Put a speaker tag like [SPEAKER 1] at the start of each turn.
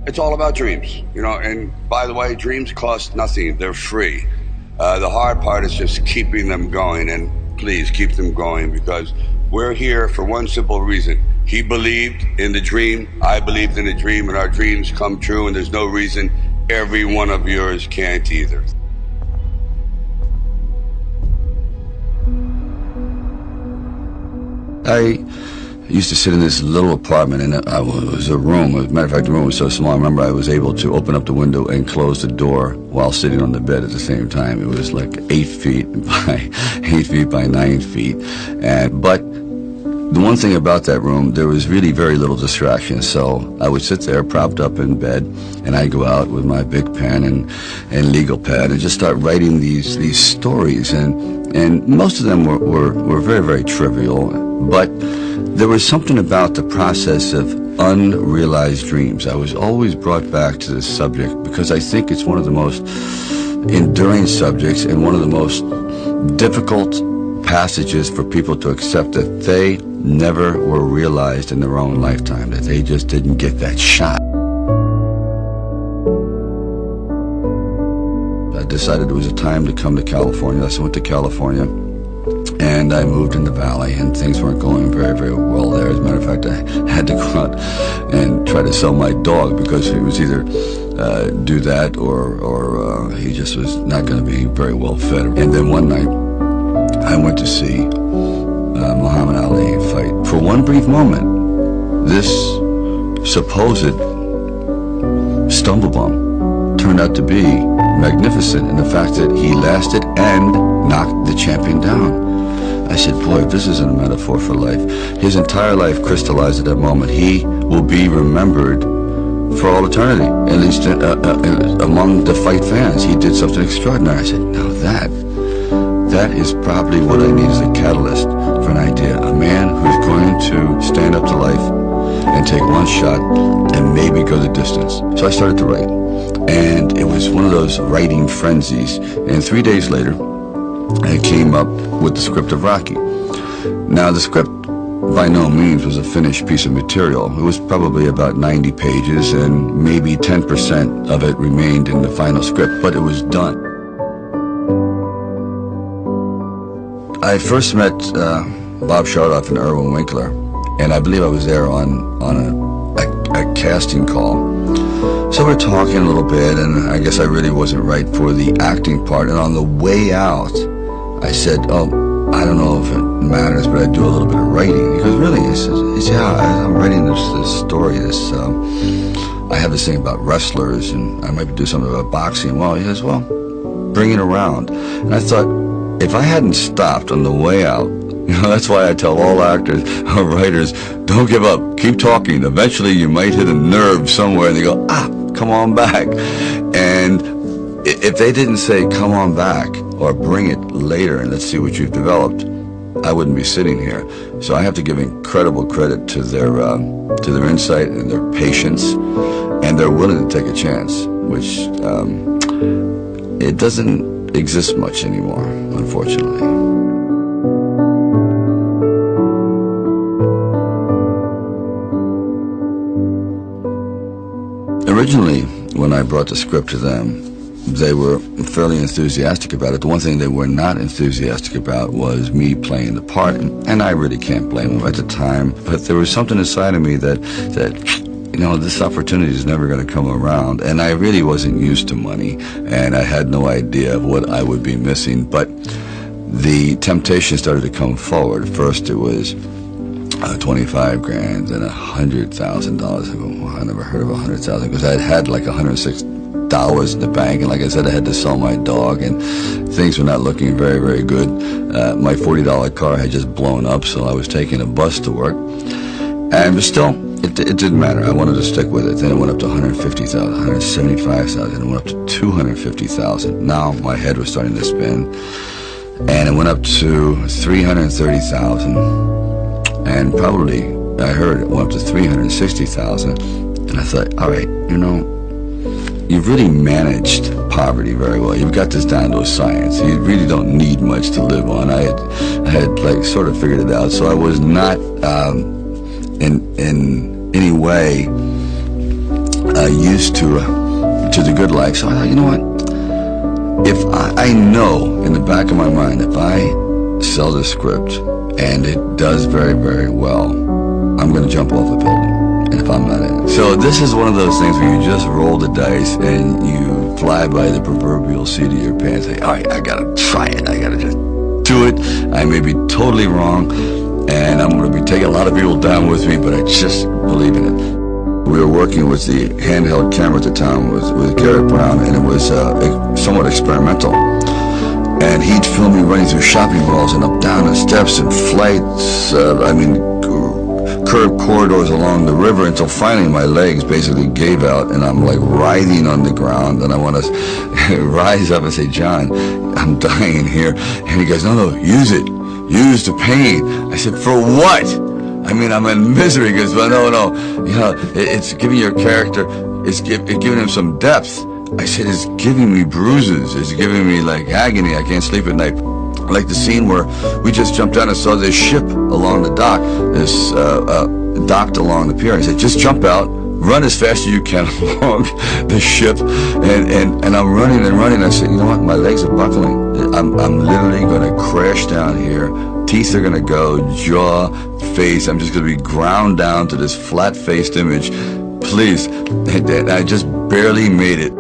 [SPEAKER 1] It's all about dreams, you know, and by the way, dreams cost nothing. They're free. The hard part is just keeping them going, and please keep them going, because we're here for one simple reason. He believed in the dream, I believed in the dream, and our dreams come true, and there's no reason every one of yours can't either.
[SPEAKER 2] I used to sit in this little apartment, and it was a room. As a matter of fact, the room was so small, I remember I was able to open up the window and close the door while sitting on the bed at the same time. It was like 8 feet by 8 feet by 9 feet. But the one thing about that room, there was really very little distraction. So I would sit there propped up in bed, and I'd go out with my big pen and legal pad and just start writing these stories. And most of them were very, very trivial, but there was something about the process of unrealized dreams. I was always brought back to this subject because I think it's one of the most enduring subjects and one of the most difficult passages for people to accept, that they never were realized in their own lifetime, that they just didn't get that shot. I decided it was a time to come to California. So I went to California, and I moved in the valley, and things weren't going very, very well there. As a matter of fact, I had to go out and try to sell my dog because he was either do that or he just was not going to be very well fed. And then one night, I went to see Muhammad Ali fight. For one brief moment, this supposed stumblebum turned out to be magnificent in the fact that he lasted and knocked the champion down. I said, boy, if this isn't a metaphor for life. His entire life crystallized at that moment. He will be remembered for all eternity, at least among the fight fans. He did something extraordinary. I said, now that is probably what I need as a catalyst for an idea. A man who's going to stand up to life and take one shot and maybe go the distance. So I started to write, and it was one of those writing frenzies. And 3 days later, I came up with the script of Rocky. Now, the script by no means was a finished piece of material. It was probably about 90 pages, and maybe 10% of it remained in the final script, but it was done. I first met Bob Chardoff and Irwin Winkler, and I believe I was there on a casting call. So we're talking a little bit, and I guess I really wasn't right for the acting part. And on the way out, I said, oh, I don't know if it matters, but I do a little bit of writing. He goes, really? He says, yeah, I'm writing this story. I have this thing about wrestlers, and I might do something about boxing. Well, he says, well, bring it around. And I thought, if I hadn't stopped on the way out, you know, that's why I tell all actors or writers, don't give up, keep talking. Eventually you might hit a nerve somewhere and they go, come on back. And if they didn't say, come on back, or bring it later and let's see what you've developed, I wouldn't be sitting here. So I have to give incredible credit to their insight and their patience, and they're willing to take a chance, which it doesn't exist much anymore, unfortunately. Originally, when I brought the script to them, they were fairly enthusiastic about it. The one thing they were not enthusiastic about was me playing the part, and I really can't blame them at the time. But there was something inside of me that you know, this opportunity is never going to come around, and I really wasn't used to money, and I had no idea of what I would be missing. But the temptation started to come forward. First, it was 25 grand and $100,000. I go, well, I never heard of 100,000 because I had like $106 in the bank, and like I said, I had to sell my dog, and things were not looking very, very good. My $40 car had just blown up, so I was taking a bus to work, but still, it didn't matter. I wanted to stick with it. Then it went up to 150,000, 175,000, and it went up to 250,000. Now my head was starting to spin, and it went up to 330,000, and probably I heard it went up to 360,000, and I thought, all right, you know, you've really managed poverty very well. You've got this down to a science. You really don't need much to live on. I had like sort of figured it out, so I was not in any way used to the good life. So I thought, you know what? If I know in the back of my mind, if I sell this script and it does very, very well, I'm going to jump off a building. And if I'm not in it. So this is one of those things where you just roll the dice and you fly by the proverbial seat of your pants. Say, all right, I got to try it. I got to just do it. I may be totally wrong, and I'm going to be taking a lot of people down with me, but I just believe in it. We were working with the handheld camera at the time with Garrett Brown, and it was somewhat experimental. And he'd film me running through shopping malls and up down the steps and flights, curved corridors along the river, until finally my legs basically gave out and I'm like writhing on the ground, and I want to rise up and say, John, I'm dying here. And he goes, no, use it. Use the pain. I said, for what? I mean, I'm in misery. He goes, well, no, you know, it's giving your character, it's giving him some depth. I said, it's giving me bruises. It's giving me like agony. I can't sleep at night. Like the scene where we just jumped out and saw this ship along the dock, docked along the pier. I said, just jump out, run as fast as you can along the ship, and I'm running and running. I said, you know what, my legs are buckling. I'm literally going to crash down here. Teeth are going to go, jaw, face. I'm just going to be ground down to this flat-faced image. Please. And I just barely made it.